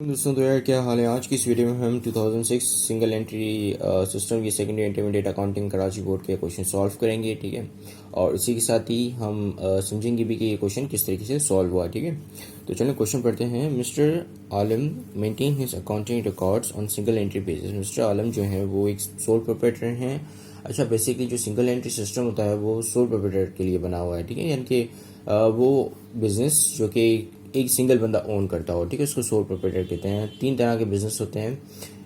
दोस्तों तो यार क्या हाल है। आज की इस वीडियो में हम 2006 सिंगल एंट्री सिस्टम की secondary intermediate accounting Karachi board के क्वेश्चन सॉल्व करेंगे, ठीक है। और इसी के साथ ही हम समझेंगे भी कि ये क्वेश्चन किस तरीके से सॉल्व हुआ, ठीक है। तो चलिए क्वेश्चन पढ़ते हैं। Mister Alam maintain his accounting records on single entry basis. Mister Alam जो है वो एक सोल प्रोप्राइटर हैं। अच्छा, बेसिकली जो सिंगल एंट्री सिस्टम होता है वो सोल प्रोप्राइटर के लिए बना हुआ है, ठीक है। यानी कि वो बिजनेस जो कि एक सिंगल बंदा ओन करता हो, ठीक है, उसको सोल प्रोप्राइटर कहते हैं। तीन तरह के बिजनेस होते हैं,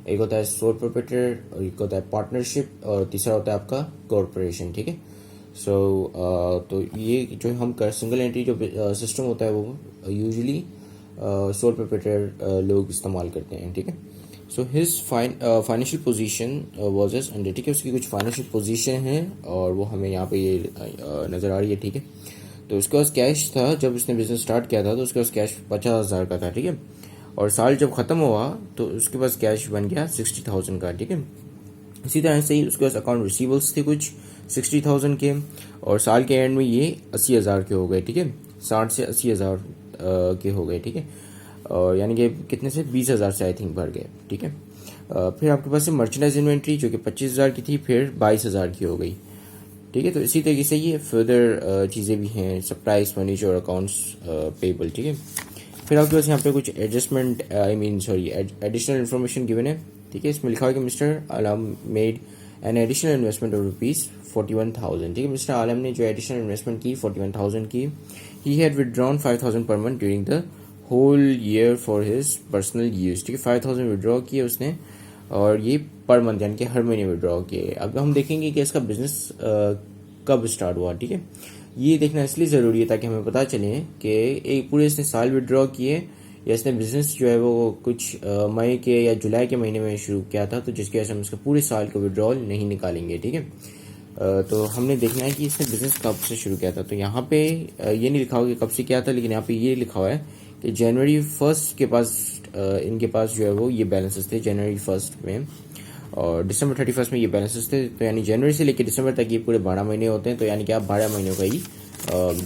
एक होता है सोल प्रोप्राइटर, और एक होता है पार्टनरशिप, और तीसरा होता है आपका कॉरपोरेशन, ठीक है। तो ये जो हम कर सिंगल एंट्री जो सिस्टम होता है वो यूजुअली सोल प्रोप्राइटर लोग इस्तेमाल करते हैं, ठीक है। So his financial position was as under, ठीक है। उसकी कुछ फाइनेंशियल पोजीशन है और वो हमें यहाँ पे ये नज़र आ रही है, ठीक है। तो उसके पास कैश था जब उसने बिजनेस स्टार्ट किया था, तो उसके पास कैश 50,000 का था, ठीक है। और साल जब ख़त्म हुआ तो उसके पास कैश बन गया 60,000 का, ठीक है। इसी तरह से ही उसके पास अकाउंट रिसीवेबल्स थे कुछ 60,000 के, और साल के एंड में ये 80,000 के हो गए, ठीक है। 60 से 80,000 के हो गए, ठीक है। और यानी कि कितने से 20,000 से आई थिंक भर गए, ठीक है। फिर आपके पास है मर्चेंडाइज इन्वेंट्री जो कि 25,000 की थी, फिर 22,000 की हो गई, ठीक है। तो इसी तरीके से ये फर्दर चीज़ें भी हैं, सप्लाइज फर्नीचर और अकाउंट्स पेबल, ठीक है। फिर आपके पास यहाँ पे कुछ एडजस्टमेंट एडिशनल इन्फॉर्मेशन गिवन है, ठीक है। इसमें लिखा हुआ है कि mister Alam made an additional investment of ₹41,000, ठीक है। मिस्टर आलम ने जो एडिशनल इन्वेस्टमेंट की 41,000 की, he had withdrawn 5,000 per month during the whole year for his personal use, ठीक है। 5,000 विदड्रॉ किए उसने, और ये पर मंथ यानी कि हर महीने विड्रॉ किए। अब हम देखेंगे कि इसका बिजनेस कब स्टार्ट हुआ, ठीक है। ये देखना इसलिए ज़रूरी है ताकि हमें पता चले कि एक पूरे इसने साल विड्रॉ किए या इसने बिजनेस जो है वो कुछ मई के या जुलाई के महीने में शुरू किया था, तो जिसकी वजह से हम इसका पूरे साल का विड्रॉल नहीं निकालेंगे, ठीक है। तो हमने देखना है कि इसने बिजनेस कब से शुरू किया था। तो यहाँ पे ये नहीं लिखा हुआ कि कब से किया था, लेकिन यहाँ पे ये लिखा हुआ है कि जनवरी 1 के पास इनके पास जो है वो ये बैलेंसेस थे जनवरी 1 में, और दिसंबर 31 में ये बैलेंसेस थे। तो यानी जनवरी से लेकर दिसंबर तक ये पूरे 12 महीने होते हैं। तो यानी कि आप 12 महीनों का ही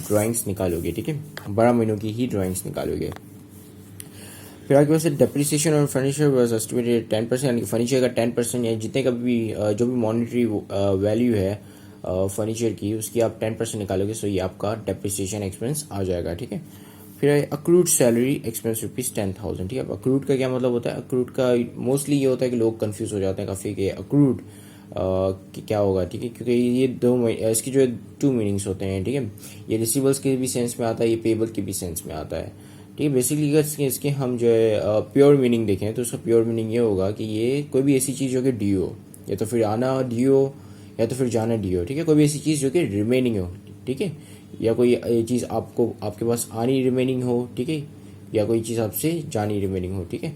ड्राइंग्स निकालोगे, ठीक है। 12 महीनों की ही ड्राइंग्स निकालोगे। फिर आपके पास डेप्रिसिएशन और फर्नीचर वाज एस्टिमेटेड 10%, यानी कि फर्नीचर का 10% या जितने का भी जो भी मॉनिटरी वैल्यू है फर्नीचर की, उसकी आप 10% निकालोगे, सो ये आपका डेप्रिसिएशन एक्सपेंस आ जाएगा, ठीक है। फिर अक्रूड सैलरी एक्सपेंस ₹10,000, ठीक है। अब अक्रूड का क्या मतलब होता है? अक्रूड का मोस्टली ये होता है कि लोग कंफ्यूज हो जाते हैं काफ़ी कि अक्रूड क्या होगा, ठीक है। क्योंकि ये इसकी जो है 2 मीनिंग्स होते हैं, ठीक है। ये रिसीवर्स के भी सेंस में आता है, ये पेबल के भी सेंस में आता है, ठीक है। बेसिकली अगर इसके हम जो है प्योर मीनिंग देखें तो उसका प्योर मीनिंग ये होगा कि ये कोई भी ऐसी चीज़ हो कि डी हो, या तो फिर आना डी हो, या तो फिर जाना डी हो, ठीक है। कोई भी ऐसी चीज़ जो कि रिमेनिंग हो, ठीक है, या कोई चीज़ आपको आपके पास आनी रिमेनिंग हो, ठीक है, या कोई चीज़ आपसे जानी रिमेनिंग हो, ठीक है।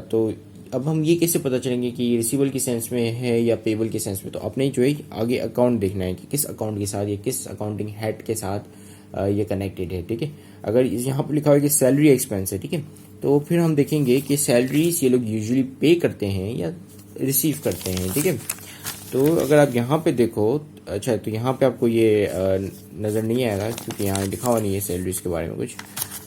तो अब हम ये कैसे पता चलेंगे कि रिसीवेबल की सेंस में है या पेबल के सेंस में? तो अपने जो है आगे अकाउंट देखना है कि किस अकाउंट के साथ या किस अकाउंटिंग हेड के साथ ये कनेक्टेड है, ठीक है। अगर यहाँ पर लिखा हुआ है कि सैलरी एक्सपेंस है, ठीक है, तो फिर हम देखेंगे कि सैलरीज ये लोग यूजुअली पे करते हैं या रिसीव करते हैं, ठीक है। तो अगर आप यहाँ पे देखो, अच्छा, तो यहाँ पे आपको ये नज़र नहीं आएगा क्योंकि यहाँ लिखा हुआ नहीं है सैलरीज के बारे में कुछ।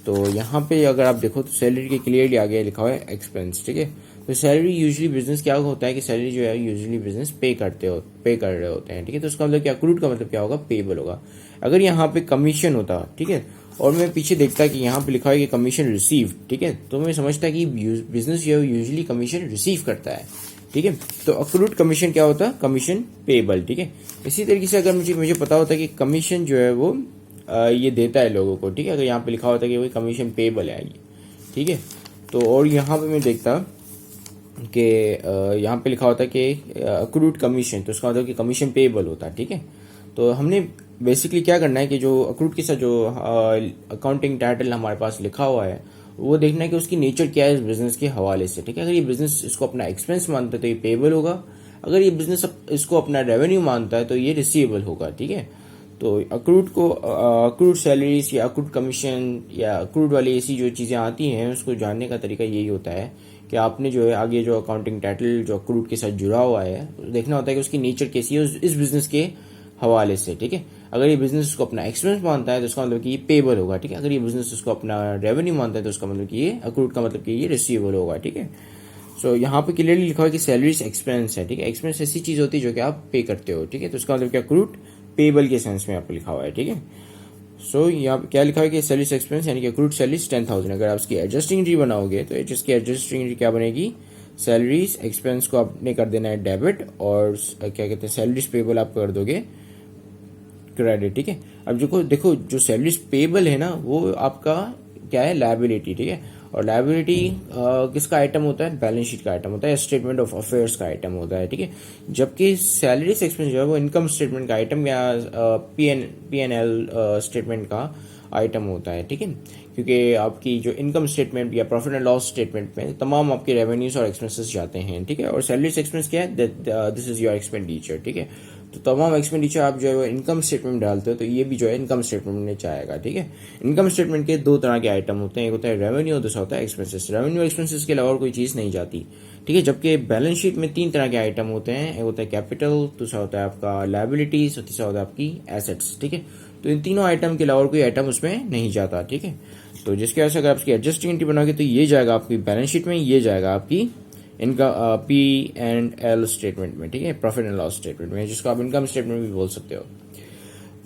तो यहाँ पे अगर आप देखो तो सैलरी के क्लियरली आगे लिखा हुआ है एक्सपेंस, ठीक है। तो सैलरी यूजुअली बिजनेस क्या होता है कि सैलरी जो है यूजुअली बिजनेस पे कर रहे होते हैं, ठीक है। तो उसका मतलब क्या, अक्रूड का मतलब क्या होगा, पेबल होगा। अगर यहाँ पे कमीशन होता, ठीक है, और मैं पीछे देखता कि यहाँ पे लिखा है कि कमीशन रिसीव, ठीक है, तो मैं समझता कि बिजनेस जो है यूजुअली कमीशन रिसीव करता है, ठीक है। तो अक्रूड कमीशन क्या होता है, कमीशन पेबल, ठीक है। इसी तरीके से अगर मुझे पता होता कि कमीशन जो है वो ये देता है लोगों को, ठीक है, अगर यहाँ पे लिखा होता कि वही कमीशन पेबल है ये, ठीक है। तो और यहाँ पे मैं देखता कि यहाँ पे लिखा होता कि अक्रूड कमीशन, तो उसका मतलब कि कमीशन पेबल होता है, ठीक है। तो हमने बेसिकली क्या करना है कि जो अक्रूड के साथ जो अकाउंटिंग टाइटल हमारे पास लिखा हुआ है वो देखना है कि उसकी नेचर क्या है इस बिजनेस के हवाले से, ठीक है। अगर ये बिजनेस इसको अपना एक्सपेंस मानता है तो ये पेबल होगा, अगर ये बिजनेस इसको अपना रेवेन्यू मानता है तो ये रिसीवेबल होगा, ठीक है। तो अक्रूड सैलरीज या अक्रूड कमीशन या अक्रूड वाली ऐसी जो चीज़ें आती हैं उसको जानने का तरीका यही होता है कि आपने जो है आगे जो अकाउंटिंग टाइटल जो अक्रूड के साथ जुड़ा हुआ है देखना होता है कि उसकी नेचर कैसी है इस बिजनेस के हवाले से, ठीक है। अगर ये बिजनेस उसको अपना एक्सपेंस मानता है तो उसका मतलब कि ये पेबल होगा, ठीक है। अगर ये बिजनेस उसको अपना रेवेन्यू मानता है तो उसका मतलब कि ये अक्रूड का मतलब कि ये रिसीवेबल होगा, ठीक है। सो यहाँ पे क्लियरली लिखा हुआ है कि सैलरीज एक्सपेंस है, ठीक है। एक्सपेंस ऐसी चीज होती है जो कि आप पे करते हो, ठीक है। तो उसका मतलब क्या, अक्रूड पेबल के सेंस में यहाँ पे लिखा हुआ है, ठीक है। सो यहाँ पे क्या लिखा है कि सैलरीज एक्सपेंस यानी कि अक्रूड सैलरीज 10,000। अगर आप इसकी एडजस्टिंग एंट्री बनाओगे तो इसकी एडजस्टिंग एंट्री क्या बनेगी, सैलरीज एक्सपेंस को आपने कर देना है डेबिट और क्या कहते हैं सैलरीज पेबल आप कर दोगे क्रेडिट, ठीक है। अब देखो जो सैलरीज पेबल है ना वो आपका क्या है, लायबिलिटी, ठीक है। और लायबिलिटी किसका आइटम होता है, बैलेंस शीट का आइटम होता है, स्टेटमेंट ऑफ अफेयर्स का आइटम होता है, ठीक है। जबकि सैलरीज एक्सपेंस जो है वो इनकम स्टेटमेंट का आइटम या पी एन एल स्टेटमेंट का आइटम होता है, ठीक है। क्योंकि आपकी जो इनकम स्टेटमेंट या प्रॉफिट एंड लॉस स्टेटमेंट में तमाम आपके रेवेन्यूज और एक्सपेंसेस जाते हैं, ठीक है। और सैलरीज एक्सपेंस क्या है, दिस इज योर एक्सपेंडिचर, ठीक है। तो तमाम एक्सपेंडिचर आप जो है वो इनकम स्टेटमेंट में डालते हो तो ये भी जो है इनकम स्टेटमेंट में जाएगा, ठीक है। इनकम स्टेटमेंट के दो तरह के आइटम होते हैं, एक होता है रेवेन्यू और दूसरा होता है एक्सपेंसेस। रेवेन्यू एक्सपेंसेस के अलावा और कोई चीज नहीं जाती, ठीक है। जबकि बैलेंस शीट में तीन तरह के आइटम होते हैं, एक होता है कैपिटल, दूसरा होता है आपका लायबिलिटीज और तीसरा होता है आपकी एसेट्स, ठीक है। तो इन तीनों आइटम के अलावा कोई आइटम उसमें नहीं जाता, ठीक है। तो जिसकी वजह से अगर आप इसकी एडजस्टिंग एंट्री बनाओगे तो ये जाएगा आपकी बैलेंस शीट में, ये जाएगा आपकी इनका P&L स्टेटमेंट में, ठीक है, प्रॉफिट एंड लॉस स्टेटमेंट में, जिसको आप इनकम स्टेटमेंट भी बोल सकते हो।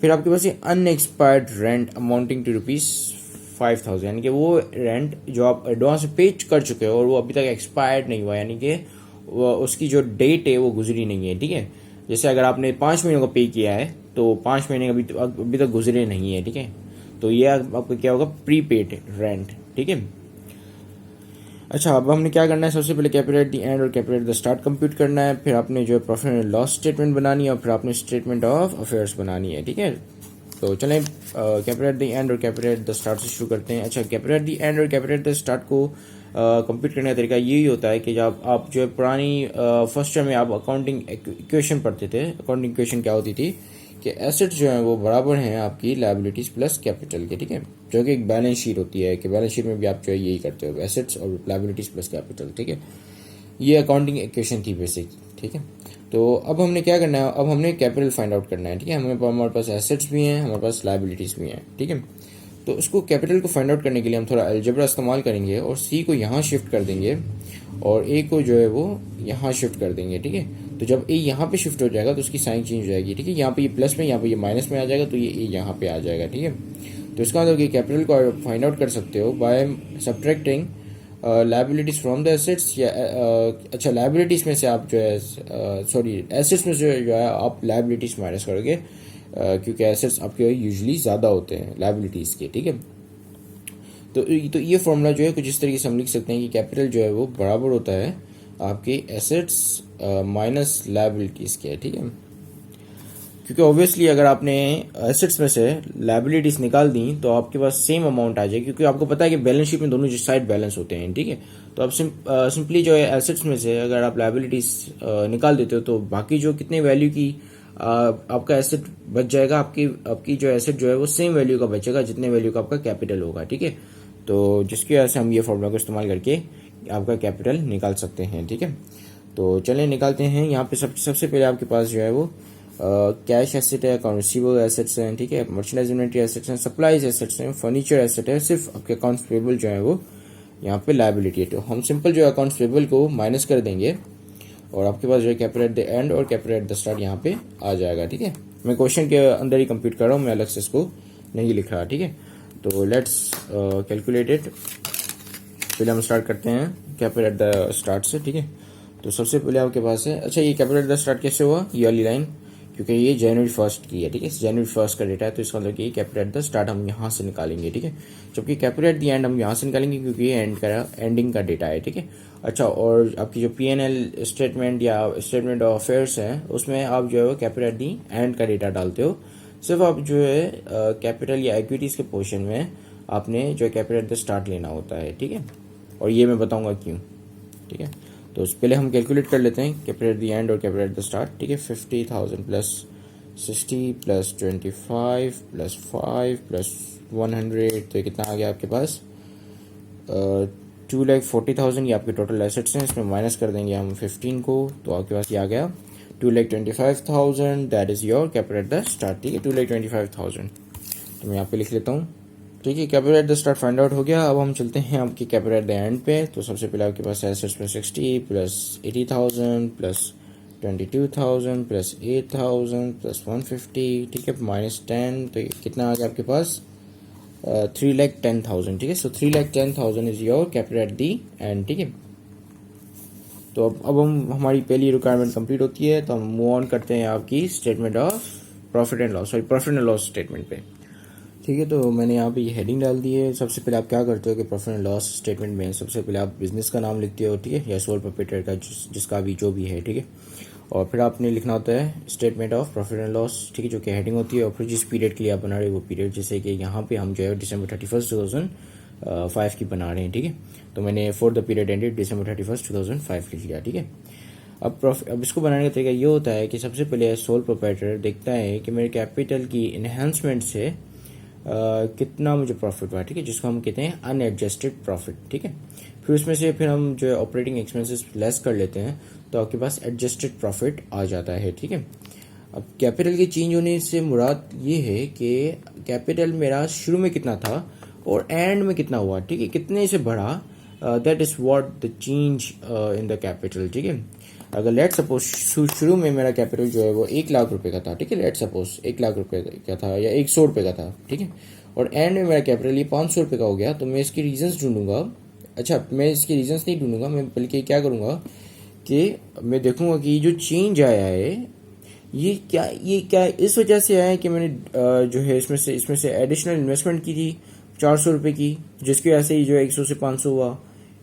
फिर आपके पास ये अनएक्सपायर्ड रेंट अमाउंटिंग टू ₹5,000, यानी कि वो रेंट जो आप एडवांस में पे कर चुके हो और वो अभी तक एक्सपायर्ड नहीं हुआ, यानी कि उसकी जो डेट है वो गुजरी नहीं है, ठीक है। जैसे अगर आपने 5 महीनों का पे किया है तो 5 महीने अभी तक गुजरे नहीं है, ठीक है। तो ये आपको क्या होगा, प्रीपेड रेंट, ठीक है। अच्छा, अब हमने क्या करना है, सबसे पहले कैपिटल एट द एंड और capital at the start compute करना है, फिर आपने जो है प्रॉफिट एंड लॉस स्टेटमेंट बनानी है और फिर आपने स्टेटमेंट ऑफ अफेयर्स बनानी है, ठीक है। तो चलें कैपिटल एट द एंड और कैपिटल एट द स्टार्ट से शुरू करते हैं। अच्छा, कैपिटल एट द एंड और कैपिटल एट द स्टार्ट को कंप्यूट करने का तरीका यही होता है कि जब आप जो है पुरानी फर्स्ट ईयर में आप अकाउंटिंग इक्वेशन पढ़ते थे, अकाउंटिंग इक्वेशन क्या होती थी कि एसेट्स जो है वो बराबर हैं आपकी लायबिलिटीज प्लस कैपिटल के, ठीक है। जो कि एक बैलेंस शीट होती है कि बैलेंस शीट में भी आप जो है यही करते हो, एसेट्स और लायबिलिटीज प्लस कैपिटल, ठीक है। ये अकाउंटिंग इक्वेशन थी बेसिक, ठीक है। तो अब हमने क्या करना है, अब हमने कैपिटल फाइंड आउट करना है, ठीक है। हमारे पास एसेट्स भी हैं, हमारे पास लायबिलिटीज भी हैं, ठीक है। तो उसको कैपिटल को फाइंड आउट करने के लिए हम थोड़ा अलजेब्रा इस्तेमाल करेंगे और सी को यहाँ शिफ्ट कर देंगे और ए को जो है वो यहाँ शिफ्ट कर देंगे, ठीक है। तो जब ए यहाँ पे शिफ्ट हो जाएगा तो उसकी साइन चेंज हो जाएगी, ठीक है। यहाँ पे ये प्लस में, यहाँ पे ये माइनस में आ जाएगा तो ये ए यहाँ पे आ जाएगा, ठीक है। तो इसका मतलब कि कैपिटल को आप फाइंड आउट कर सकते हो by subtracting liabilities from the assets, या अच्छा लायबिलिटीज में से आप जो है सॉरी एसेट्स में जो है आप लायबिलिटीज माइनस करोगे, क्योंकि एसेट्स आपके यूजुअली ज़्यादा होते हैं लायबिलिटीज़ के, ठीक है। तो ये फॉर्मूला जो है कुछ इस तरीके से हम लिख सकते हैं कि कैपिटल जो है वो बराबर होता है आपके एसेट्स माइनस लायबिलिटीज़ के, ठीक है। क्योंकि ऑब्वियसली अगर आपने एसेट्स में से लायबिलिटीज़ निकाल दी तो आपके पास सेम अमाउंट आ जाएगी, क्योंकि आपको पता है कि बैलेंस शीट में दोनों साइड बैलेंस होते हैं, ठीक है। तो आप सिंपली जो है एसेट्स में से अगर आप लायबिलिटीज़ निकाल देते हो तो बाकी जो कितने वैल्यू की आपका एसेट बच जाएगा, आपकी जो एसेट जो है वो सेम वैल्यू का बचेगा जितने वैल्यू का आपका कैपिटल होगा, ठीक है। तो जिसकी वजह से हम ये फॉर्मूला को इस्तेमाल करके आपका कैपिटल निकाल सकते हैं, ठीक है। तो चलें निकालते हैं। यहाँ पे सबसे पहले आपके पास जो है वो कैश एसेट है, अकाउंट रिसीवेबल एसेट्स हैं, ठीक है, मर्चेंडाइज इन्वेंटरी एसेट्स हैं, सप्लाईज एसेट्स हैं, फर्नीचर एसेट है, सिर्फ आपके अकाउंट्स पेबल जो है वो यहाँ पे लायबिलिटी है। तो हम सिंपल जो अकाउंट्स पेबल को माइनस कर देंगे और आपके पास जो है कैपिटल एट द एंड और कैपिटल एट द स्टार्ट यहाँ पे आ जाएगा, ठीक है। मैं क्वेश्चन के अंदर ही कंप्यूट कर रहा हूँ, मैं अलग से इसको नहीं लिख रहा, ठीक है। तो लेट्स कैलकुलेट इट। पहले हम स्टार्ट करते हैं कैपिटल एट द स्टार्ट से, ठीक है। तो सबसे पहले आपके पास है, अच्छा ये कैपिटल एट द स्टार्ट कैसे हुआ, ये वाली लाइन, क्योंकि ये जनवरी 1 की है, ठीक है। जनवरी 1 का डेटा है तो इसका मतलब कि कैपिटल एट द स्टार्ट हम यहाँ से निकालेंगे, ठीक है। जबकि कैपिटल एट द एंड हम यहाँ से निकालेंगे क्योंकि ये एंडिंग का डेटा है, ठीक है। अच्छा, और आपकी जो P&L स्टेटमेंट या स्टेटमेंट ऑफ अफेयर्स है उसमें आप जो है वो कैपिटल एट द एंड का डेटा डालते हो। सिर्फ आप जो है कैपिटल या इक्विटीज के पोर्शन में आपने जो है कैपिटल एट द स्टार्ट लेना होता है, ठीक है। और ये मैं बताऊंगा क्यों, ठीक है। तो पहले हम कैलकुलेट कर लेते हैं कैपिटल एट द एंड और कैपिटल एट द स्टार्ट, ठीक है। 50,000 प्लस 60 प्लस 25 प्लस 5 प्लस 100, तो कितना आ गया आपके पास 2,40,000। ये आपके टोटल एसेट्स हैं, इसमें माइनस कर देंगे हम 15 को, तो आपके पास ये आ गया 2,25,000 that is your capital at the start, ठीक है 2,25,000। तो मैं यहाँ पे लिख लेता हूँ, ठीक है। Capital at the start find out हो गया। अब हम चलते हैं आपकी कैपिटल एट द एंड पे। तो सबसे पहले आपके पास assets plus 60 plus 80,000 plus 22,000 plus 8,000 plus 150, ठीक है, -10। तो कितना आ गया आपके पास 3,10,000, ठीक है। सो 3,10,000 is your capital at the and, ठीक है। तो अब हम हमारी पहली रिक्वायरमेंट कंप्लीट होती है, तो हम मूव ऑन करते हैं आपकी statement of profit and loss, profit and loss statement पे, ठीक है। तो मैंने यहाँ पे ये हेडिंग डाल दी है। सबसे पहले आप क्या करते हो कि प्रॉफिट एंड लॉस स्टेटमेंट में सबसे पहले आप बिजनेस का नाम लिखते हो, ठीक है, या सोल प्रोप्राइटर का जिसका भी जो भी है, ठीक है। और फिर आपने लिखना होता है statement of profit and loss, ठीक है, जो कि हेडिंग होती है। और फिर जिस पीरियड के लिए आप बना रहे हो वो पीरियड, जैसे कि यहाँ पे हम जो है December 31, 2005 की बना रहे हैं, ठीक है। तो मैंने for the period ended December 31, 2005 लिख लिया, ठीक है। अब इसको बनाने का तरीका ये होता है कि सबसे पहले सोल प्रोप्राइटर देखता है कि मेरे कैपिटल की इन्हांसमेंट से कितना मुझे प्रॉफिट हुआ, ठीक है, जिसको हम कहते हैं अनएडजस्टेड प्रॉफिट, ठीक है। फिर उसमें से फिर हम जो है ऑपरेटिंग एक्सपेंसेस लेस कर लेते हैं, तो आपके पास एडजस्टेड प्रॉफिट आ जाता है, ठीक है। अब कैपिटल के चेंज होने से मुराद ये है कि कैपिटल मेरा शुरू में कितना था और एंड में कितना हुआ, ठीक है, कितने से बढ़ा, that is what the change in the capital, ठीक है। अगर लेट सपोज शुरू में मेरा कैपिटल जो है वो 1,00,000 रुपए का था, ठीक है, लेट सपोज 1,00,000 रुपए का था या 100 रुपए का था, ठीक है, और एंड में मेरा कैपिटल ये 500 रुपए का हो गया, तो मैं इसके रीजंस ढूंढूंगा। अच्छा, मैं इसके रीजंस नहीं ढूंढूंगा, मैं बल्कि क्या करूंगा कि मैं देखूंगा कि जो चेंज आया है ये क्या इस वजह से आया है कि मैंने जो है इसमें से एडिशनल इन्वेस्टमेंट की थी 400 रुपए की, जिसकी वजह से जो है 100 से 500 हुआ,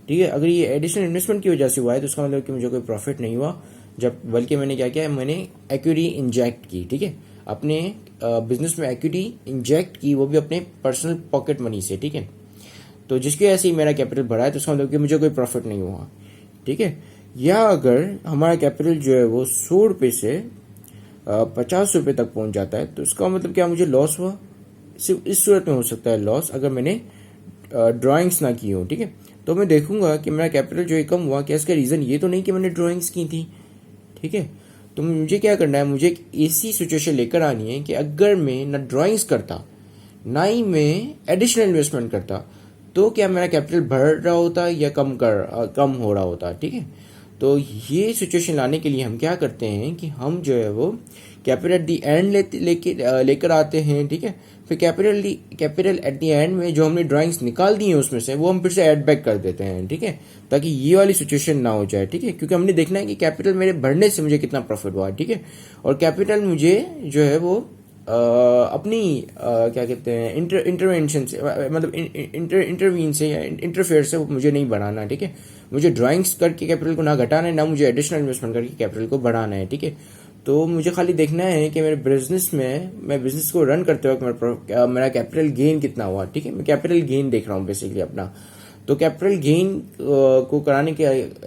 ठीक है। अगर ये एडिशनल इन्वेस्टमेंट की वजह से हुआ है तो इसका मतलब कि मुझे कोई प्रॉफिट नहीं हुआ, जब बल्कि मैंने क्या किया, मैंने इक्विटी इंजेक्ट की, ठीक है, अपने बिजनेस में इक्विटी इंजेक्ट की, वो भी अपने पर्सनल पॉकेट मनी से, ठीक है। तो जिसकी वजह से ही मेरा कैपिटल बढ़ा है, तो इसका मतलब कि मुझे कोई प्रॉफिट नहीं हुआ, ठीक है। या अगर हमारा कैपिटल जो है वो 100 रुपये से 50 रुपये तक पहुंच जाता है, तो इसका मतलब क्या, मुझे लॉस हुआ। सिर्फ इस सूरत में हो सकता है लॉस, अगर मैंने ड्राइंग्स ना की हो, ठीक है। तो मैं देखूंगा कि मेरा कैपिटल जो है कम हुआ, क्या इसका रीजन ये तो नहीं कि मैंने ड्राइंग्स की थी, ठीक है। तो मुझे क्या करना है, मुझे एक ऐसी सिचुएशन लेकर आनी है कि अगर मैं ना ड्राइंग्स करता ना ही मैं एडिशनल इन्वेस्टमेंट करता, तो क्या मेरा कैपिटल बढ़ रहा होता या कम हो रहा होता, ठीक है। तो ये सिचुएशन लाने के लिए हम क्या करते हैं कि हम जो है वो कैपिटल एट दी एंड लेकर आते हैं, ठीक है। फिर कैपिटल एट दी एंड में जो हमने ड्राइंग्स निकाल दी हैं उसमें से वो हम फिर से ऐड बैक कर देते हैं, ठीक है, ताकि ये वाली सिचुएशन ना हो जाए, ठीक है। क्योंकि हमने देखना है कि कैपिटल मेरे बढ़ने से मुझे कितना प्रॉफिट हुआ, ठीक है, और कैपिटल मुझे जो है वो अपनी क्या कहते हैं इंटरवेंशन से, मतलब इंटरवीन से या इंटरफेयर से मुझे नहीं बढ़ाना, ठीक है। मुझे ड्राइंग्स करके कैपिटल को ना घटाना है, ना मुझे एडिशनल इन्वेस्टमेंट करके कैपिटल को बढ़ाना है, ठीक है। तो मुझे खाली देखना है कि मेरे बिजनेस में, मैं बिजनेस को रन करते वक्त मेरा कैपिटल गेन कितना हुआ, ठीक है। मैं कैपिटल गेन देख रहा हूँ बेसिकली अपना। तो कैपिटल गेन को कराने के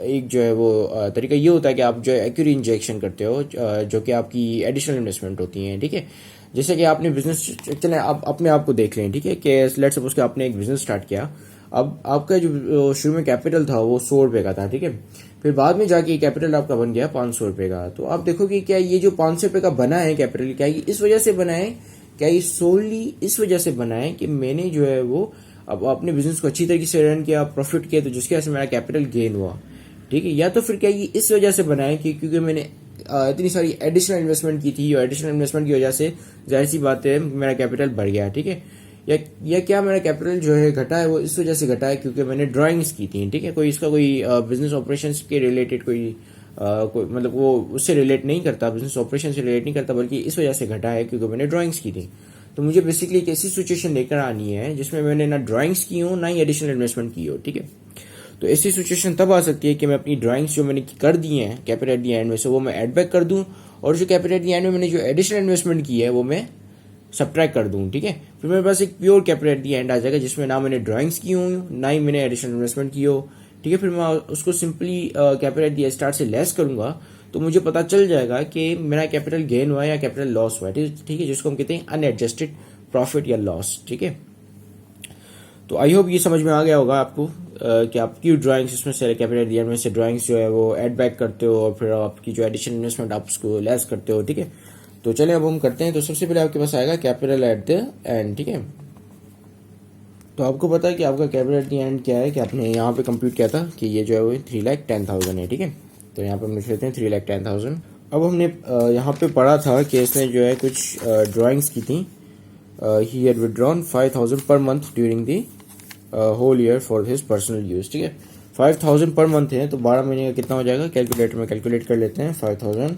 एक जो है वो तरीका ये होता है कि आप जो है इक्विटी इंजेक्शन करते हो, जो कि आपकी एडिशनल इन्वेस्टमेंट होती है, ठीक है। जैसे कि आपने बिजनेस, चले आप अपने आप को देख लें, ठीक है, कि लेट्स सपोज कि आपने एक बिजनेस स्टार्ट किया। अब आपका जो शुरू में कैपिटल था वो 100 रुपए का था, ठीक है। फिर बाद में जाके कैपिटल आपका बन गया 500 रुपए का। तो आप देखो कि क्या ये जो 500 रुपए का बना है कैपिटल, क्या ये इस वजह से बना है, क्या ये सोली इस वजह से बना है कि मैंने जो है वो अब अपने बिजनेस को अच्छी तरीके से रन किया, प्रॉफिट किया, तो जिसकी वजह से मेरा कैपिटल गेन हुआ, ठीक है। या तो फिर क्या ये इस वजह से बना है कि क्योंकि मैंने इतनी सारी एडिशनल इन्वेस्टमेंट की थी और एडिशनल इन्वेस्टमेंट की वजह से जाहिर सी बात है मेरा कैपिटल बढ़ गया, ठीक है। या क्या मेरा कैपिटल जो है घटा है वो इस वजह से घटा है क्योंकि मैंने ड्राइंग्स की थी, ठीक है। कोई इसका कोई बिजनेस ऑपरेशंस के रिलेटेड कोई मतलब वो उससे रिलेट नहीं करता, बिजनेस ऑपरेशन से रिलेट नहीं करता, बल्कि इस वजह से घटा है क्योंकि मैंने ड्राइंग्स की थी। तो मुझे बेसिकली एक ऐसी सिचुएशन लेकर आनी है जिसमें मैंने ना ड्राइंग्स की हो ना ही एडिशनल इन्वेस्टमेंट की हो, ठीक है। तो ऐसी सिचुएशन तब आ सकती है कि मैं अपनी ड्राइंग्स जो मैंने कर दी हैं कैपिटल एट दी एंड में से वो मैं एड बैक कर दूं, और जो कैपिटल एट दी एंड में मैंने जो एडिशनल इन्वेस्टमेंट की है वो मैं सब्ट्रैक्ट कर दूं, ठीक है। फिर मेरे पास एक pure capital at the end आ जाएगा जिसमें ना मैंने ड्राइंग्स की हो ना ही मैंने एडिशनल इन्वेस्टमेंट की हो, ठीक है। फिर मैं उसको simply capital at the start से लेस करूंगा, तो मुझे पता चल जाएगा कि मेरा कैपिटल गेन हुआ या कैपिटल लॉस हुआ, ठीक है, जिसको हम कहते हैं अनएडजस्टेड प्रॉफिट या लॉस, ठीक है। तो आई होप ये समझ में आ गया होगा आपको कि आपकी ड्राइंग्स इसमें से कैपिटल ईयर में से ड्राइंग्स जो है वो ऐड बैक करते हो और फिर आपकी जो एडिशनल इन्वेस्टमेंट आप उसको लेस करते हो, ठीक है। तो चले अब हम करते हैं। तो सबसे पहले आपके पास आएगा कैपिटल एट द एंड, ठीक है। तो आपको पता है कि आपका कैपिटल एट द एंड क्या है, कि आपने यहाँ पे कंप्यूट किया था कि ये जो है वो 3,10,000 है, ठीक है। तो यहाँ पे हम लिख लेते हैं 3,10,000। अब हमने यहाँ पे पढ़ा था कि इसने जो है कुछ ड्राइंग्स की थी। He had withdrawn 5,000 per month during the whole year for his personal use, ठीक है। 5,000 पर मंथ है तो 12 महीने का कितना हो जाएगा, कैलकुलेटर में कैलकुलेट कर लेते हैं। 5,000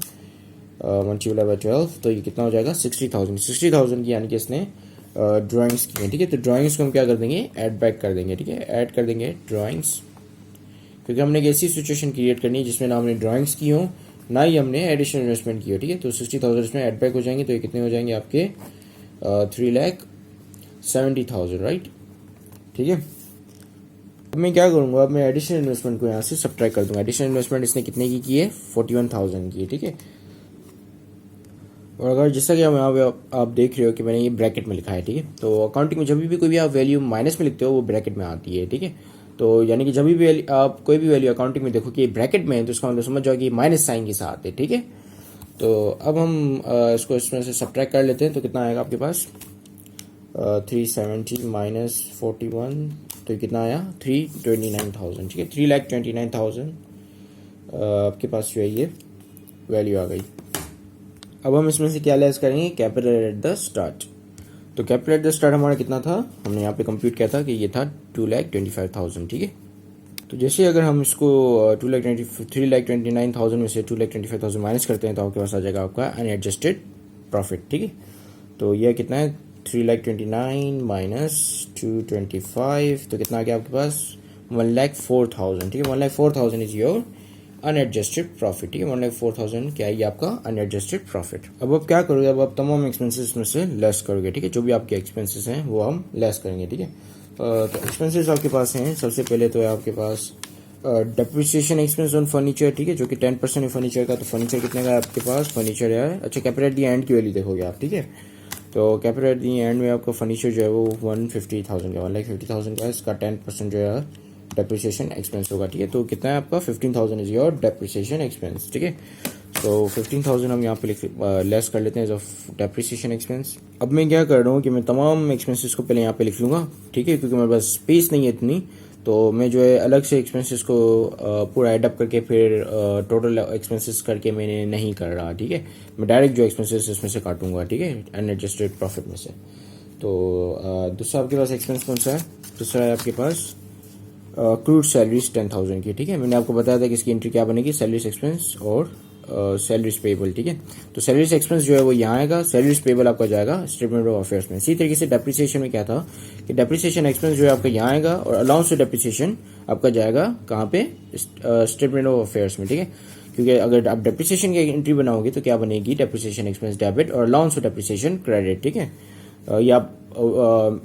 मल्टीप्लाई बाय 12, तो ये कितना हो जाएगा 60,000 की, यानी कि इसने ड्राइंग्स की है, ठीक है। तो ड्राइंग्स को हम क्या कर देंगे, ऐड बैक कर देंगे, ठीक है। ऐड कर देंगे ड्राइंग्स, क्योंकि हमने एक ऐसी सिचुएशन क्रिएट करनी है जिसमें ना हमने ड्राइंग्स की हो ना ही हमने एडिशनल इन्वेस्टमेंट की हो, ठीक है। तो 60,000 इसमें ऐड बैक हो जाएंगे, तो ये कितने हो जाएंगे आपके 3,70,000, राइट, ठीक है। अब मैं क्या करूंगा, अब मैं एडिशनल इन्वेस्टमेंट को यहाँ से सब्ट्रैक्ट कर दूंगा। एडिशनल इन्वेस्टमेंट इसने कितने की है, 41,000 की, ठीक है। और अगर जैसा कि हम यहाँ पे आप देख रहे हो कि मैंने ये ब्रैकेट में लिखा है, ठीक है। तो अकाउंटिंग में जब भी कोई भी आप वैल्यू माइनस में लिखते हो वो ब्रैकेट में आती है, ठीक है। तो यानी कि जब भी आप कोई भी वैल्यू अकाउंटिंग में देखो कि ब्रैकेट में है तो उसका मतलब समझ जाओ कि माइनस साइन के साथ है, ठीक है। तो अब हम इसको इसमें से सब्ट्रैक्ट कर लेते हैं। तो कितना आएगा आपके पास 370 माइनस 41, तो ये कितना आया 329,000, ठीक है। 3,29,000 आपके पास जो है ये वैल्यू आ गई। अब हम इसमें से क्या लेस करेंगे, कैपिटल एट द स्टार्ट। तो कैपिटल एट द स्टार्ट हमारा कितना था, हमने यहाँ पे कंप्यूट किया था कि ये था 2,25,000, ठीक है। तो जैसे अगर हम इसको 3,29,000 में से 2,25,000 माइनस करते हैं तो आपके पास आ जाएगा आपका अनएडजस्टेड प्रॉफिट, ठीक है। तो यह कितना है 3,29,000 माइनस 225, तो कितना आ गया आपके पास 1,04,000, ठीक है। 1,04,000 इज योर अनएडजस्टेड प्रॉफिट, ठीक है। 1,04,000 क्या है ये आपका अनएडजस्टेड प्रॉफिट। अब आप क्या करोगे, अब आप तमाम एक्सपेंसेस में से लेस करोगे, ठीक है। जो भी आपके एक्सपेंसेस हैं वो हम लेस करेंगे, ठीक है। तो एक्सपेंसेस आपके पास हैं, सबसे पहले तो है आपके पास डेप्रिसिएशन एक्सपेंस ऑन फर्नीचर, ठीक है, जो कि 10% है फर्नीचर का। तो फर्नीचर कितने का है आपके पास, फर्नीचर है, अच्छा कैपिटल एट द एंड की वैल्यू देखोगे आप, ठीक है। तो कैपिटल एट द एंड में आपका फर्नीचर जो है वो 150,000 का, 1,50,000 का, इसका 10% जो है डेप्रिसिएशन एक्सपेंस होगा, ठीक है। तो कितना है आपका 15,000 इज योर डेप्रिसिएशन एक्सपेंस, ठीक है। तो 15,000 हम यहाँ पे लेस कर लेते हैं एज ऑफ डेप्रिसिएशन एक्सपेंस। अब मैं क्या कर रहा हूँ कि मैं तमाम एक्सपेंसेस को पहले यहाँ पे लिख लूंगा, ठीक है, क्योंकि मेरे पास स्पेस नहीं है इतनी। तो मैं जो है अलग से एक्सपेंसेस को पूरा एडअप करके फिर टोटल एक्सपेंसेस करके मैंने नहीं कर रहा, ठीक है। मैं डायरेक्ट जो एक्सपेंसेस इसमें से काटूंगा, ठीक है, अनएडजस्टेड प्रॉफिट में से। तो दूसरा आपके पास एक्सपेंस कौन सा है, दूसरा है आपके पास क्रूड सैलरीज 10,000 की, ठीक है। मैंने आपको बताया था कि इसकी एंट्री क्या बनेगी, सैलरीज एक्सपेंस और सैलरीज पेबल, ठीक है। तो सैलरीज एक्सपेंस जो है वो यहाँ आएगा, सैलरीज पेबल आपका जाएगा स्टेटमेंट ऑफ अफेयर्स में। इसी तरीके से डेप्रिसिएशन में क्या था कि डेप्रिसिएशन एक्सपेंस जो है आपका यहाँ आएगा और अलाउंस टू डेप्रिसिएशन आपका जाएगा कहाँ पे, स्टेटमेंट ऑफ अफेयर्स में, ठीक है। क्योंकि अगर आप डेप्रिसिएशन की एंट्री बनाओगे तो क्या बनेगी, डेप्रिसिएशन एक्सपेंस डेबिट और अलाउंस टू डेप्रिसिएशन क्रेडिट, ठीक है। ये आप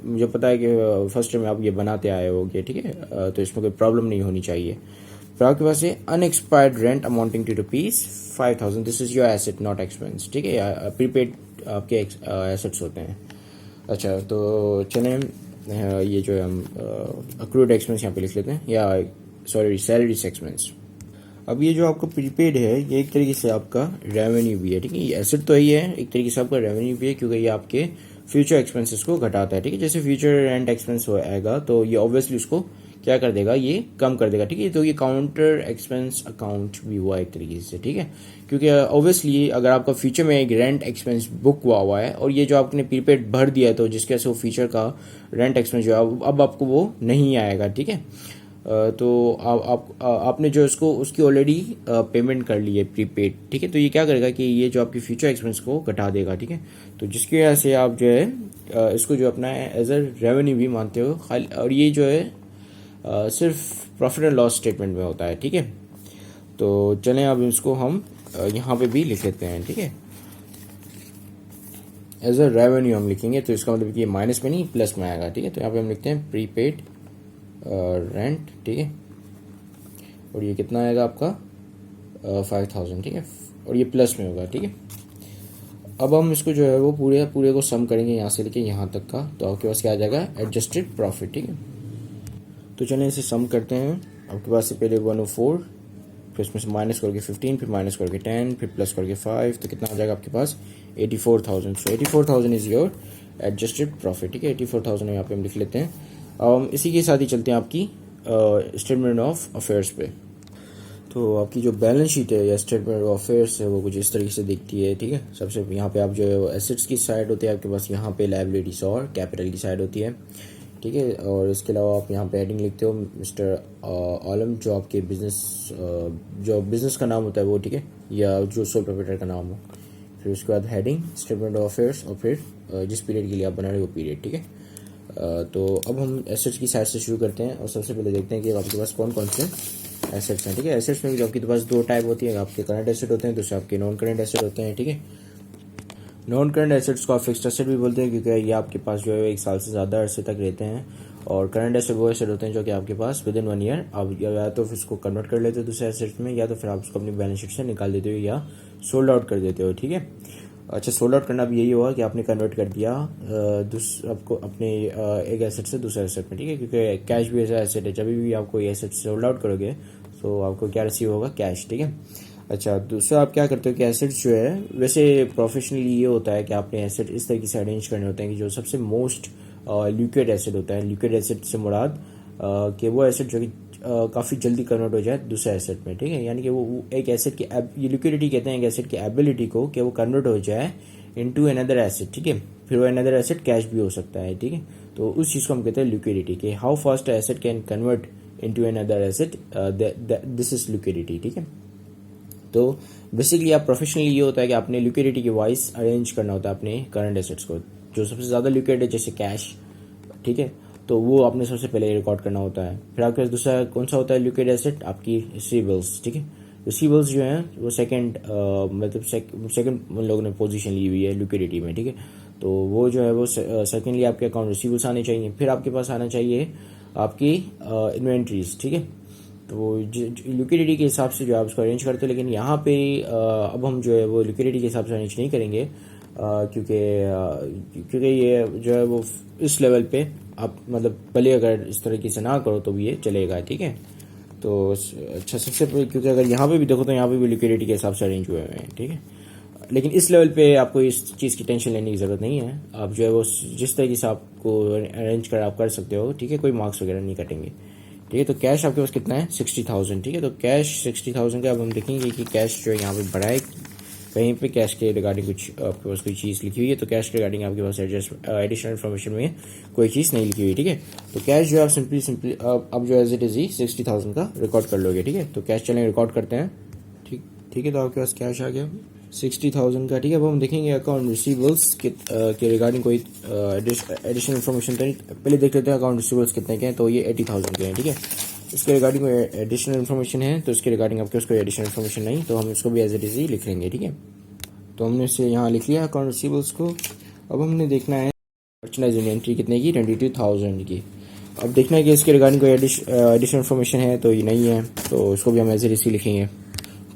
मुझे पता है कि फर्स्ट में आप ये बनाते आए होगे, ठीक है। तो इसमें कोई प्रॉब्लम नहीं होनी चाहिए। फिर आपके पास है unexpired rent amounting to ₹5,000, this is your asset not expense, ठीक है। प्रीपेड आपके एसेट्स होते हैं। अच्छा, तो चलें ये जो है हम अक्रूड एक्सपेंस यहाँ पे लिख लेते हैं, या सॉरी सैलरीज एक्सपेंस। अब ये जो आपका प्रीपेड है ये एक तरीके से आपका रेवेन्यू भी है, ठीक है। ये एसेट तो ही है, एक तरीके से आपका रेवेन्यू भी है, क्योंकि ये आपके फ्यूचर एक्सपेंसेस को घटाता है, ठीक है। जैसे फ्यूचर रेंट एक्सपेंस आएगा तो ये ऑब्वियसली उसको क्या कर देगा, ये कम कर देगा, ठीक है। तो ये काउंटर एक्सपेंस अकाउंट भी हुआ एक तरीके से, ठीक है। क्योंकि ऑब्वियसली अगर आपका फ्यूचर में एक रेंट एक्सपेंस बुक हुआ है और ये जो आपने प्रीपेड भर दिया है तो जिसके वजह से वो फ्यूचर का रेंट एक्सपेंस जो है अब आपको वो नहीं आएगा, ठीक है। तो आपने जो इसको उसकी ऑलरेडी पेमेंट कर ली है प्रीपेड, ठीक है। तो ये क्या करेगा कि ये जो आपकी फ्यूचर एक्सपेंस को घटा देगा, ठीक है। तो जिसकी वजह से आप जो है इसको जो अपना एज अ रेवेन्यू भी मानते हो खाली, और ये जो है सिर्फ प्रॉफिट एंड लॉस स्टेटमेंट में होता है, ठीक है। तो चलें अब इसको हम यहाँ पे भी लिख लेते हैं, ठीक है। एज अ रेवेन्यू हम लिखेंगे तो इसका मतलब कि ये माइनस में नहीं प्लस में आएगा, ठीक है। तो यहाँ पे हम लिखते हैं प्रीपेड रेंट, ठीक है। और ये कितना आएगा आपका 5,000, ठीक है। और ये प्लस में होगा, ठीक है। अब हम इसको जो है वो पूरे को सम करेंगे यहाँ से लेके यहाँ तक का, तो आपके पास क्या आ जाएगा एडजस्टेड प्रॉफिट, ठीक है। तो तो चलें इसे सम करते हैं। आपके पास से पहले 104, फिर उसमें से माइनस करके 15, फिर माइनस करके 10, फिर प्लस करके 5, तो कितना आ जाएगा आपके पास 84,000। सो 84,000 इज़ योर एडजस्टेड प्रॉफिट, ठीक है। 84,000 यहाँ पे हम लिख लेते हैं। इसी के साथ ही चलते हैं आपकी स्टेटमेंट ऑफ अफेयर्स पे। तो आपकी जो बैलेंस शीट है या स्टेटमेंट ऑफ अफेयर्स है वो कुछ इस तरीके से दिखती है, ठीक है। सबसे यहाँ पे आप जो है एसेट्स की साइड होती है आपके पास, यहाँ पे लायबिलिटीज और कैपिटल की साइड होती है, ठीक है। और इसके अलावा आप यहाँ पे हेडिंग लिखते हो मिस्टर आलम, जो आपके बिजनेस का नाम होता है वो, ठीक है, या जो सोल प्रोप्राइटर का नाम हो। फिर उसके बाद हेडिंग स्टेटमेंट ऑफ अफेयर्स और फिर जिस पीरियड के लिए आप बना रहे हो वो पीरियड, ठीक है। तो अब हम एसेट्स की साइड से शुरू करते हैं और सबसे पहले देखते हैं कि आपके पास कौन कौन से एसेट्स हैं, ठीक है। एसेट्स में जो आपके पास दो टाइप होती है, आपके करंट एसेट होते हैं, दूसरे आपके नॉन करंट एसेट होते हैं, ठीक है। नॉन करंट एसेट्स को आप फिक्स्ड एसेट भी बोलते हैं क्योंकि ये आपके पास जो है 1 साल से ज़्यादा अरसे तक रहते हैं। और करंट एसेट वो एसेट होते हैं जो कि आपके पास विद इन 1 ईयर आप या तो फिर उसको कन्वर्ट कर लेते हो दूसरे एसेट्स में, या तो फिर आप उसको अपनी बैलेंस शीट से निकाल देते हो या सोल्ड आउट कर देते हो, ठीक है। अच्छा, सोल्ड आउट करना भी यही होगा कि आपने कन्वर्ट कर दिया आपको अपने एक एसेट से दूसरे एसेट में, ठीक है। क्योंकि कैश भी ऐसा एसेट है, जब भी आप कोई एसेट सोल्ड आउट करोगे तो आपको क्या रिसीव होगा, कैश, ठीक है। अच्छा, दूसरा आप क्या करते हो कि एसेट्स जो है वैसे प्रोफेशनली ये होता है कि आपने एसेट इस तरीके से अरेंज करने होते हैं कि जो सबसे मोस्ट लिक्विड एसेट होता है, लिक्विड एसेट से मुराद कि वो एसेट जो कि काफ़ी जल्दी कन्वर्ट हो जाए दूसरे एसेट में, ठीक है। यानी कि वो एक एसेट की ये लिक्विडिटी कहते हैं एक एसेट की एबिलिटी को कि वो कन्वर्ट हो जाए इनटू अनदर एसेट, ठीक है। फिर वो अनदर एसेट कैश भी हो सकता है, ठीक है। तो उस चीज़ को हम कहते हैं लिक्विडिटी, कि how fast asset can convert into another asset, this is liquidity, ठीक है। तो बेसिकली आप प्रोफेशनली ये होता है कि आपने लिक्विडिटी के वाइज अरेंज करना होता है अपने करंट एसेट्स को। जो सबसे ज़्यादा लिक्विड है जैसे कैश, ठीक है, तो वो आपने सबसे पहले रिकॉर्ड करना होता है। फिर आपके पास दूसरा कौन सा होता है लिक्विड एसेट, आपकी रिसीवेबल्स, ठीक है। रिसीवेबल्स जो हैं वो सेकंड मतलब सेकंड लोगों ने पोजीशन ली हुई है लिक्विडिटी में, ठीक है। तो वो जो है वो सेकेंडली आपके अकाउंट रिसीवेबल्स आने चाहिए। फिर आपके पास आना चाहिए आपकी इन्वेंट्रीज, ठीक है। तो लिक्विडिटी के हिसाब से जो आप उसको अरेंज करते हैं, लेकिन यहाँ पे अब हम जो है वो लिक्विडिटी के हिसाब से अरेंज नहीं करेंगे क्योंकि ये जो है वो इस लेवल पे आप मतलब भले अगर इस तरीके से ना करो तो भी ये चलेगा, ठीक है। तो अच्छा, सबसे पहले क्योंकि अगर यहाँ पे भी देखो तो यहाँ पे भी लिक्विडिटी के हिसाब से अरेंज हुए हुए हैं, ठीक है। लेकिन इस लेवल पे आपको इस चीज़ की टेंशन लेने की ज़रूरत नहीं है। आप जो है वो जिस तरीके से आपको अरेंज कर आप कर सकते हो, ठीक है, कोई मार्क्स वगैरह नहीं कटेंगे, ठीक है। तो कैश आपके पास कितना है 60,000, ठीक है। तो कैश 60,000 का अब हम देखेंगे कि कैश जो है यहाँ पे बढ़ा है, कहीं पे कैश के रिगार्डिंग कुछ आपके पास कोई चीज़ लिखी हुई है, तो कैश के रिगार्डिंग आपके पास एडिशनल इन्फॉर्मेशन में कोई चीज़ नहीं लिखी हुई, ठीक है। तो कैश जो है आप सिंपली अब जो एज इट इज ही 60,000 का रिकॉर्ड कर लोगे, ठीक है। तो कैश चलें रिकॉर्ड करते हैं, ठीक है। तो आपके पास कैश आ गया 60,000 का, ठीक है। अब हम देखेंगे अकाउंट रिसीवेबल्स के रिगार्डिंग कोई एडिशनल इन्फॉर्मेशन तो नहीं, पहले देख लेते हैं अकाउंट रिसीवेबल्स कितने के हैं। तो ये 80,000 के हैं, ठीक है। इसके रिगार्डिंग कोई एडिशनल इन्फॉर्मेशन है तो इसके रिगार्डिंग आपके पास कोई एडिशनल इन्फॉर्मेशन नहीं, तो हम इसको भी एज इट इज ही लिख लेंगे, ठीक है। तो हमने इसे यहाँ लिख लिया अकाउंट रिसीवेबल्स को। अब हमने देखना है मर्चेंडाइज इन्वेंट्री कितने की, 22,000 की। अब देखना है कि इसके रिगार्डिंग कोई एडिशनल इन्फॉर्मेशन है तो ये नहीं है, तो इसको भी हम एज इट इज ही लिखेंगे,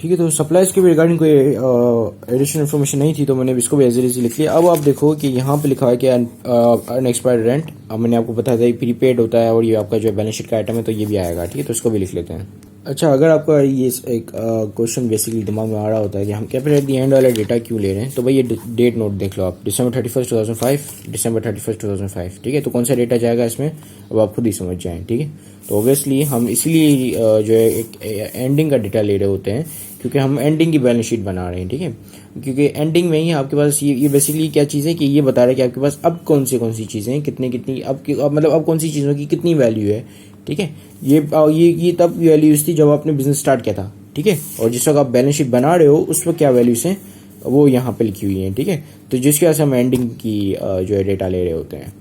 ठीक है। तो सप्लाईज के भी रिगार्डिंग कोई एडिशनल इन्फॉर्मेशन नहीं थी तो मैंने इसको भी एज इट इज लिख लिया। अब आप देखो कि यहाँ पे लिखा है कि अनएक्सपायर्ड रेंट, अब मैंने आपको बताया था प्रीपेड होता है और ये आपका जो बैलेंस शीट का आइटम है तो ये भी आएगा, ठीक है। तो इसको भी लिख लेते हैं। अच्छा, अगर आपका ये एक क्वेश्चन बेसिकली दिमाग में आ रहा होता है कि हम कैपिटल एट द एंड वाला डेटा क्यों ले रहे हैं, तो भाई ये डेट नोट देख लो आप, December 31st 2005, December 31st 2005, ठीक है। तो कौन सा डेटा जाएगा इसमें अब आप खुद ही समझ जाएं, ठीक है। तो ऑब्वियसली हम इसलिए जो है एक एंडिंग का डेटा ले रहे होते हैं क्योंकि हम एंडिंग की बैलेंस शीट बना रहे हैं, ठीक है। क्योंकि एंडिंग में ही आपके पास ये बेसिकली क्या चीज़ है कि ये बता रहा है कि आपके पास अब कौन सी चीज़ें हैं, कितनी अब मतलब अब कौन सी चीज़ों की कितनी वैल्यू है, ठीक है। ये तब वैल्यूज थी जब आपने बिजनेस स्टार्ट किया था, ठीक है। और जिस वक्त आप बैलेंस शीट बना रहे हो उस वक्त क्या वैल्यूज हैं वो यहाँ पे लिखी हुई हैं, ठीक है। तो जिसकी वजह से हम एंडिंग की जो है डेटा ले रहे होते हैं।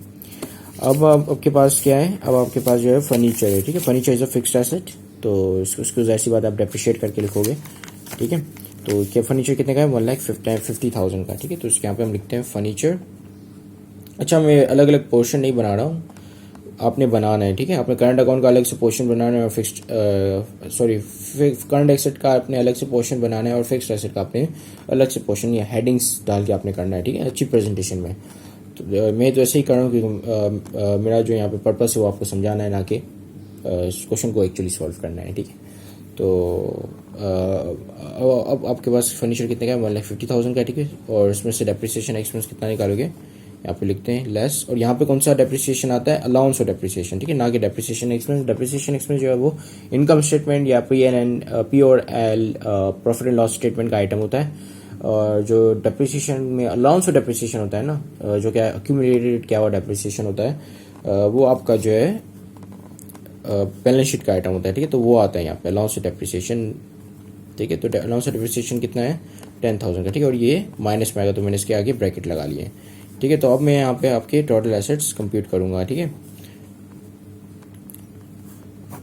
अब आपके पास क्या है, अब आपके पास जो है फर्नीचर है, ठीक है। Furniture is a fixed asset, तो इसको ऐसी बात आप डेप्रिशिएट करके लिखोगे, ठीक है। तो क्या फर्नीचर कितने का है, 1,50,000 का, ठीक है। तो इसके यहाँ पे हम लिखते हैं फर्नीचर। अच्छा, मैं अलग अलग पोर्शन नहीं बना रहा हूँ, आपने बनाना है, ठीक है। आपने करंट अकाउंट का अलग से पोर्शन बनाना है और करंट एसेट का आपने अलग से पोर्शन बनाना है और फिक्स्ड एसेट का आपने अलग से पोर्शन या हेडिंग्स डाल के आपने करना है, ठीक है, अच्छी प्रेजेंटेशन में। तो मैं तो ऐसे ही कर रहा हूँ क्योंकि मेरा जो यहाँ पे पर्पस है वो आपको समझाना है, ना कि क्वेश्चन को एक्चुअली सॉल्व करना है, ठीक है। तो अब आपके पास फर्नीचर कितने का है, 1,50,000 का, ठीक है। और इसमें से डेप्रिसिएशन एक्सपेंस कितना निकालोगे, यहाँ पे लिखते हैं लेस, और यहाँ पे कौन सा डेप्रिसिएशन आता है, अलाउंस ऑफ डेप्रिसिएशन, ठीक है, ना कि डेप्रिसिएशन एक्सपेंस। डेप्रिसिएशन एक्सपेंस जो है वो इनकम स्टेटमेंट या पी और L profit and loss statement का आइटम होता है। और जो डेप्रिसिएशन में अलाउंस ऑफ डेप्रिसिएशन होता है ना, जो क्या अक्यूमुलेटेड क्या हुआ डेप्रिसिएशन होता है, वो आपका जो है बैलेंस शीट का आइटम होता है, ठीक है। तो वो आता है यहाँ पे अलाउंस ऑफ डेप्रिसिएशन, ठीक है। तो अलाउंस ऑफ डेप्रिसिएशन कितना है, 10,000 का, ठीक है। और ये माइनस में आएगा तो मैंने इसके आगे ब्रैकेट लगा लिए, ठीक है। तो अब मैं यहाँ पे आपके टोटल एसेट्स कंप्यूट करूंगा, ठीक है।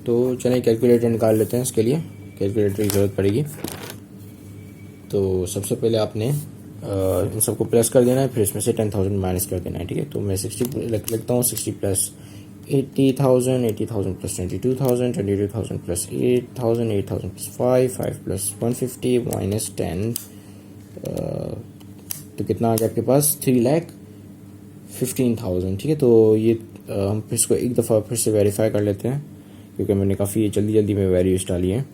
तो चलिए कैलकुलेटर निकाल लेते हैं, इसके लिए कैलकुलेटर की जरूरत पड़ेगी। तो सबसे पहले आपने इन सबको प्लस कर देना है, फिर इसमें से 10,000 माइनस कर देना है, ठीक है। तो मैं 60 लिखता हूँ, 60 plus 80,000, 80,000 plus 22,000, 22,000 plus 8,000, 8,000 plus 5 plus 150 minus 10, तो कितना आ गया आपके पास, 3,15,000, ठीक है। तो ये हम फिर इसको एक दफ़ा फिर से वेरीफाई कर लेते हैं, क्योंकि मैंने काफ़ी जल्दी में वैल्यूज डाली है।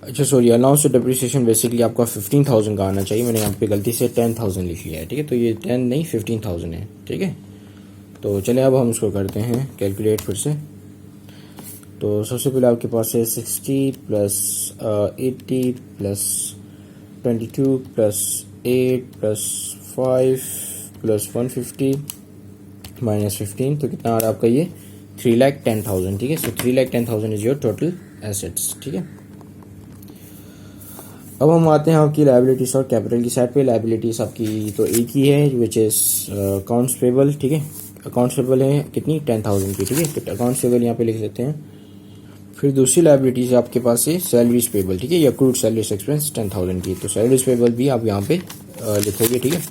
अच्छा sorry, allowance of depreciation basically आपका 15,000 का आना चाहिए, मैंने यहाँ पे गलती से 10,000 लिख लिया है, ठीक है। तो ये 10 नहीं 15,000 है, ठीक है। तो चलिए अब हम इसको करते हैं कैलकुलेट फिर से। तो सबसे पहले आपके पास है 60 plus 80 plus 22 plus 8 plus 5 plus 150 minus 15, तो कितना आ रहा है आपका ये 3,10,000, ठीक है। सो 3,10,000 इज योर टोटल एसेट्स, ठीक है। अब हम आते हैं आपकी लायबिलिटीज और कैपिटल की साइड पे। लायबिलिटीज आपकी तो एक ही है, विच इज अकाउंट्स पेबल, ठीक है। अकाउंट्स पेबल है कितनी, 10,000 की, ठीक है। तो अकाउंट्स पेबल यहाँ पे लिख लेते हैं। फिर दूसरी लायबिलिटीज आपके पास है सैलरीज पेबल, ठीक है, या अक्रूड सैलरीज एक्सपेंस 10,000 की। तो सैलरीज पेबल भी आप यहाँ पे लिखोगे, ठीक है।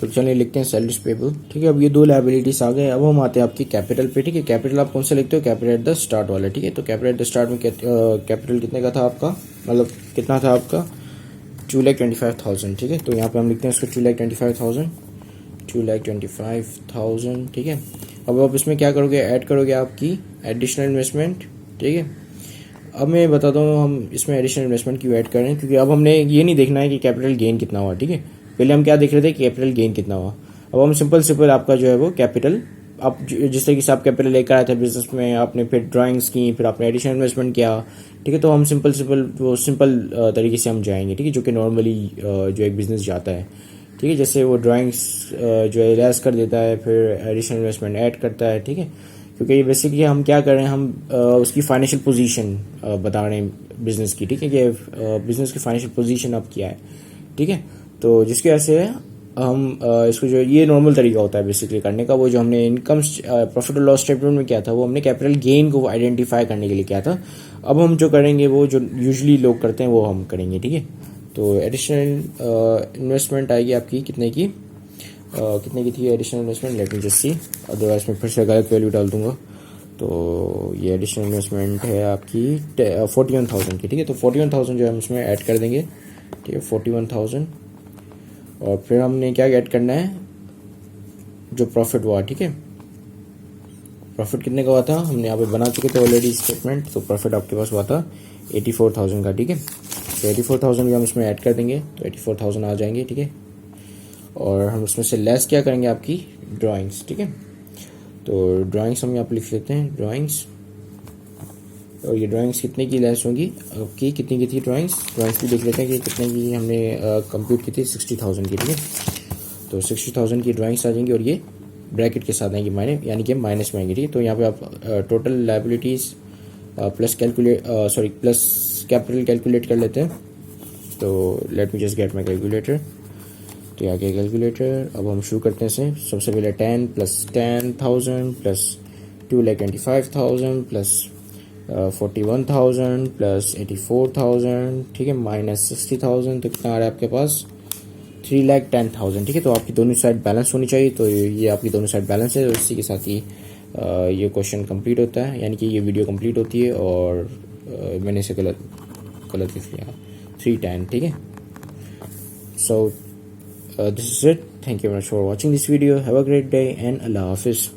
तो चलिए लिखते हैं सैलरीज पेबल, ठीक है। अब ये दो लायबिलिटीज आ गए। अब हम आते हैं आपकी कैपिटल पे, ठीक है। कैपिटल आप कौन सा लिखते हो, कैपिटल एट द स्टार्ट वाला, ठीक है। तो कैपिटल एट द स्टार्ट में कैपिटल कितने का था आपका, मतलब कितना था आपका, 2,25,000, ठीक है। तो यहाँ पे हम लिखते हैं इसको 2,25,000, 2,25,000, ठीक है। अब आप इसमें क्या करोगे, ऐड करोगे आपकी एडिशनल इन्वेस्टमेंट, ठीक है। अब मैं बताता हूँ हम इसमें एडिशनल इन्वेस्टमेंट क्यों ऐड कर रहे हैं, क्योंकि अब हमने ये नहीं देखना है कि कैपिटल गेन कितना हुआ, ठीक है। पहले हम क्या देख रहे थे, कैपिटल गेन कितना हुआ। अब हम सिंपल आपका जो है वो कैपिटल, आप जिस तरीके से आप कैपिटल लेकर आए थे बिजनेस में, आपने फिर ड्राइंग्स की, फिर आपने एडिशनल इन्वेस्टमेंट किया, ठीक है। तो हम सिंपल तरीके से हम जाएंगे, ठीक है, जो कि नॉर्मली जो एक बिजनेस जाता है, ठीक है। जैसे वो ड्राइंग्स जो है लेस कर देता है, फिर एडिशनल इन्वेस्टमेंट ऐड करता है, ठीक है। क्योंकि बेसिकली हम क्या कर रहे हैं, हम उसकी फाइनेंशियल पोजीशन बता रहे हैं बिजनेस की, ठीक है, कि बिजनेस की फाइनेंशियल पोजीशन अब क्या है, ठीक है। तो जिसकी वजह से हम इसको जो ये नॉर्मल तरीका होता है बेसिकली करने का, वो जो हमने इनकम प्रॉफिट और लॉस स्टेटमेंट में किया था, वो हमने कैपिटल गेन को आइडेंटिफाई करने के लिए किया था। अब हम जो करेंगे वो जो यूजुअली लोग करते हैं वो हम करेंगे, ठीक है। तो एडिशनल इन्वेस्टमेंट आएगी आपकी कितने की, कितने की थी additional investment, let me just see, otherwise मैं फिर से गलत वैल्यू डाल दूंगा। तो ये एडिशनल इन्वेस्टमेंट है आपकी 41,000 की, ठीक है। तो 41,000 जो है हम इसमें ऐड कर देंगे, ठीक है, 41,000। और फिर हमने क्या ऐड करना है, जो प्रॉफिट हुआ, ठीक है। प्रॉफिट कितने का हुआ था, हमने यहाँ पे बना चुके थे ऑलरेडी स्टेटमेंट। तो प्रॉफिट आपके पास हुआ था 84,000 का, ठीक है। तो 84,000 भी हम इसमें ऐड कर देंगे, तो 84,000 आ जाएंगे, ठीक है। और हम उसमें से लेस क्या करेंगे, आपकी ड्राइंग्स, ठीक है। तो ड्राइंग्स हम यहाँ पे लिख लेते हैं, ड्राइंग्स। और ये ड्राइंग्स कितने की लेस होंगी आपकी, कितनी की थी ड्राइंग्स भी देख लेते हैं कि कितने की हमने कंप्यूट की थी, 60,000 की, ठीक है। तो 60,000 की ड्राइंग्स आ जाएंगी, और ये ब्रैकेट के साथ आएंगी माइनस, यानी कि माइनस में आएंगी, ठीक है। तो यहाँ पे आप total liabilities plus capital calculate कर लेते हैं। तो let me just get my calculator. तो यहाँ के कैलकुलेटर, अब हम शुरू करते हैं से, सबसे पहले 10 प्लस 10,000 प्लस 2,25,000 प्लस 41,000 प्लस 84,000, ठीक है, माइनस 60,000, तो कितना आ रहा है आपके पास, 3,10,000, ठीक है। तो आपकी दोनों साइड बैलेंस होनी चाहिए। तो ये आपकी दोनों साइड बैलेंस है, और इसी के साथ ही ये क्वेश्चन कंप्लीट होता है, यानी कि ये वीडियो कंप्लीट होती है। और मैंने इसे गलत लिख लिया, 310, ठीक है। So this is it, thank you very much for watching this video, have a great day and अल्लाह हाफिज़।